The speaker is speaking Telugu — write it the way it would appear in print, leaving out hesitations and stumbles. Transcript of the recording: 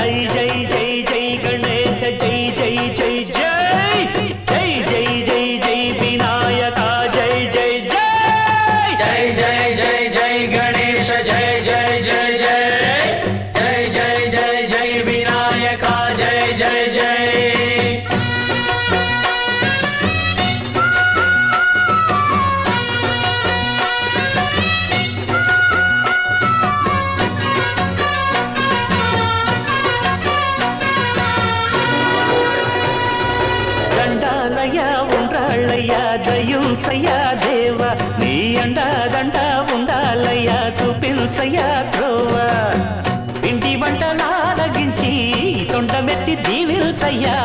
జై జై జై జై గణేశ జై జై జై జై జై జై జై జై వినాయక జై జై జై జై జై జై జై గణేశ జై జై జై జై జై జై జై జై వినాయక జై జై జై దండాలయ్యా ఉండ్రాళ్ళయ్యా దయుంచయ్యా దేవ నీ అండాదండ ఉండాలయ్యా చూపించయ్యా త్రోవ పిండి వంటలారగించి తొండమెత్తి దీవిల్చయ్యా